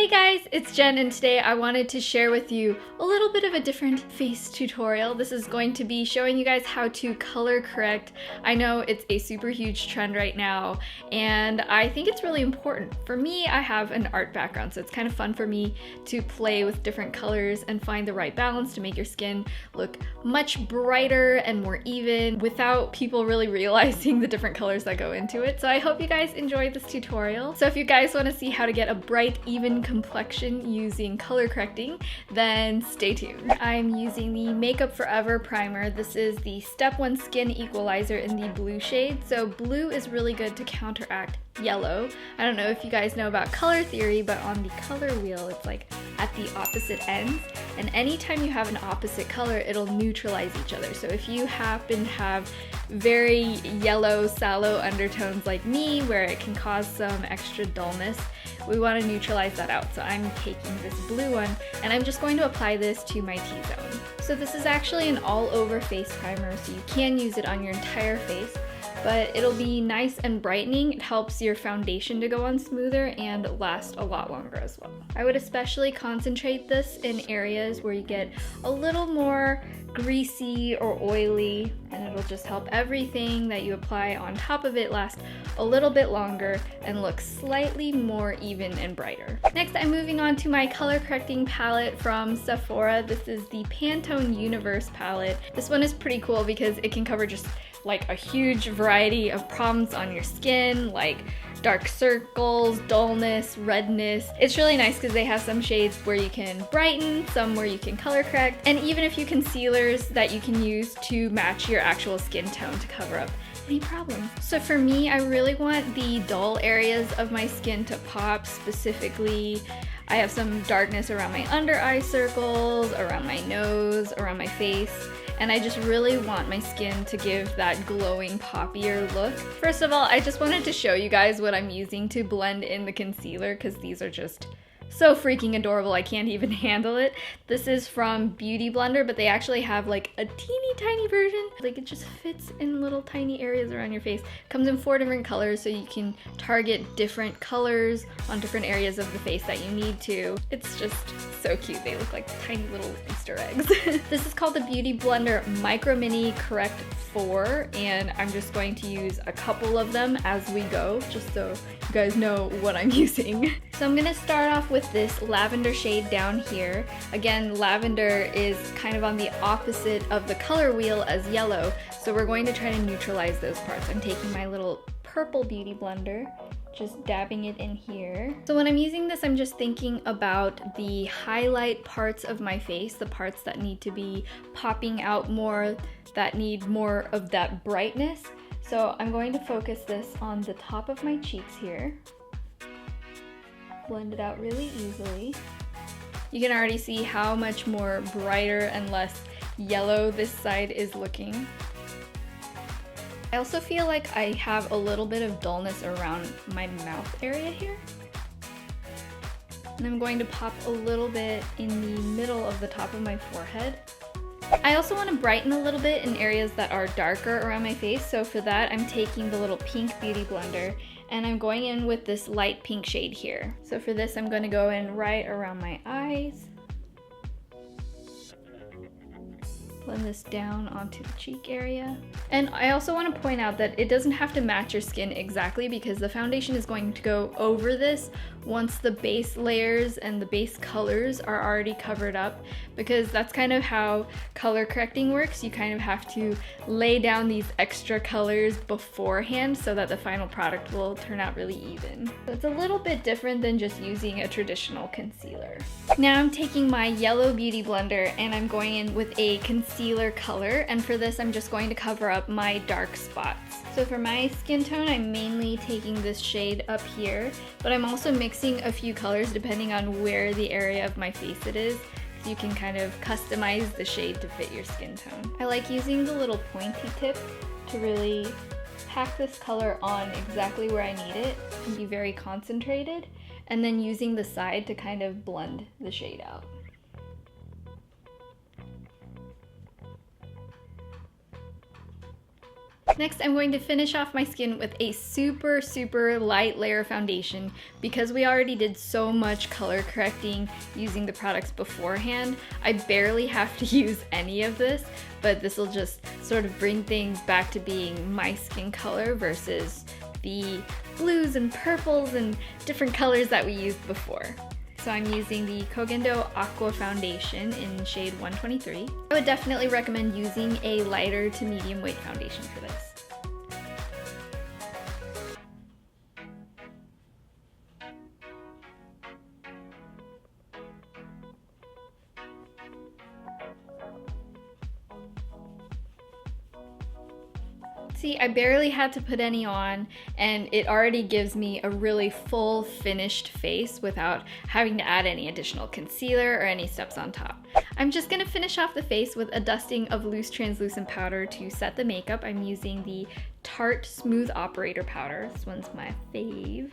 guys, it's Jen, and today I wanted to share with you a little bit of a different face tutorial. This is going to be showing you guys how to color correct. I know it's a super huge trend right now, and I think it's really important. For me, I have an art background, so it's kind of fun for me to play with different colors and find the right balance to make your skin look much brighter and more even without people really realizing the different colors that go into it. So I hope you guys enjoyed this tutorial. So if you guys want to see how to get a bright, even complexion using color correcting, then stay tuned. I'm using the Makeup Forever primer. This is the Step 1 Skin Equalizer in the blue shade. So blue is really good to counteract yellow. I don't know if you guys know about color theory, but on the color wheel, it's like at the opposite ends. And anytime you have an opposite color, it'll neutralize each other. So if you happen to have very yellow, sallow undertones like me, where it can cause some extra dullness, we want to neutralize that out. So I'm taking this blue one and I'm just going to apply this to my T-zone. So this is actually an all-over face primer, so you can use it on your entire face, but it'll be nice and brightening. It helps your foundation to go on smoother and last a lot longer as well. I would especially concentrate this in areas where you get a little more greasy or oily, and it'll just help everything that you apply on top of it last a little bit longer and look slightly more even and brighter. Next, I'm moving on to my color correcting palette from Sephora. This is the Pantone Universe palette. This one is pretty cool because it can cover just like a huge variety of problems on your skin, like dark circles, dullness, redness. It's really nice because they have some shades where you can brighten, some where you can color correct, and even a few concealers that you can use to match your actual skin tone to cover up any problems. So for me, I really want the dull areas of my skin to pop. Specifically, I have some darkness around my under eye circles, around my nose, around my face, and I just really want my skin to give that glowing, poppier look. First of all, I just wanted to show you guys what I'm using to blend in the concealer, because these are just so freaking adorable, I can't even handle it. This is from Beauty Blender, but they actually have like a teeny tiny version. Like it just fits in little tiny areas around your face. Comes in 4 different colors, so you can target different colors on different areas of the face that you need to. It's just so cute. They look like tiny little Easter eggs. This is called the Beauty Blender Micro Mini Correct 4, and I'm just going to use a couple of them as we go, just so you guys know what I'm using. So I'm gonna start off with this lavender shade down here. Again, lavender is kind of on the opposite of the color wheel as yellow, so we're going to try to neutralize those parts. I'm taking my little purple beauty blender, just dabbing it in here. So when I'm using this, I'm just thinking about the highlight parts of my face, the parts that need to be popping out more, that need more of that brightness. So I'm going to focus this on the top of my cheeks here. Blend it out really easily. You can already see how much more brighter and less yellow this side is looking. I also feel like I have a little bit of dullness around my mouth area here. And I'm going to pop a little bit in the middle of the top of my forehead. I also want to brighten a little bit in areas that are darker around my face, so for that I'm taking the little pink beauty blender and I'm going in with this light pink shade here. So for this I'm going to go in right around my eyes. Blend this down onto the cheek area. And I also want to point out that it doesn't have to match your skin exactly, because the foundation is going to go over this once the base layers and the base colors are already covered up, because that's kind of how color correcting works. You kind of have to lay down these extra colors beforehand so that the final product will turn out really even. So it's a little bit different than just using a traditional concealer. Now I'm taking my yellow beauty blender and I'm going in with a concealer color, and for this I'm just going to cover up my dark spots. So for my skin tone, I'm mainly taking this shade up here, but I'm also mixing a few colors depending on where the area of my face it is. So you can kind of customize the shade to fit your skin tone. I like using the little pointy tip to really pack this color on exactly where I need it and be very concentrated, and then using the side to kind of blend the shade out. Next, I'm going to finish off my skin with a super, super light layer foundation. Because we already did so much color correcting using the products beforehand, I barely have to use any of this, but this will just sort of bring things back to being my skin color versus the blues and purples and different colors that we used before. So I'm using the Koh Gen Do Aqua foundation in shade 123. I would definitely recommend using a lighter to medium weight foundation for this. See, I barely had to put any on, and it already gives me a really full finished face without having to add any additional concealer or any steps on top. I'm just gonna finish off the face with a dusting of loose translucent powder to set the makeup. I'm using the Tarte Smooth Operator powder. This one's my fave.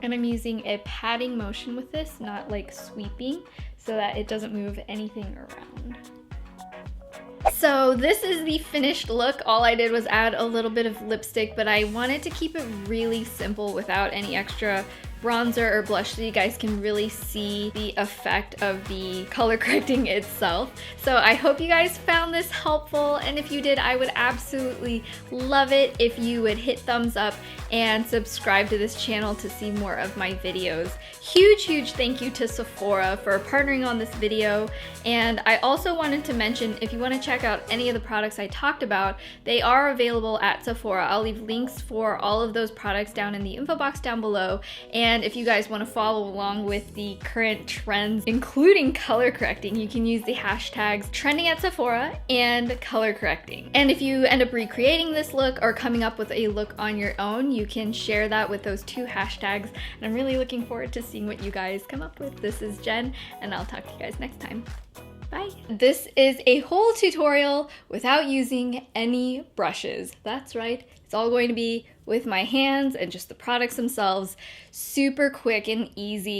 And I'm using a patting motion with this, not like sweeping, so that it doesn't move anything around. So this is the finished look. All I did was add a little bit of lipstick, but I wanted to keep it really simple without any extra bronzer or blush so you guys can really see the effect of the color correcting itself. So I hope you guys found this helpful, and if you did, I would absolutely love it if you would hit thumbs up and subscribe to this channel to see more of my videos. Huge thank you to Sephora for partnering on this video, and I also wanted to mention, if you want to check out any of the products I talked about, they are available at Sephora. I'll leave links for all of those products down in the info box down below, and if you guys want to follow along with the current trends, including color correcting, you can use the hashtags trending at Sephora and color correcting. And if you end up recreating this look or coming up with a look on your own, you can share that with those two hashtags, and I'm really looking forward to seeing what you guys come up with. This is Jen, and I'll talk to you guys next time. Bye. This is a whole tutorial without using any brushes. That's right, it's all going to be with my hands and just the products themselves. Super quick and easy.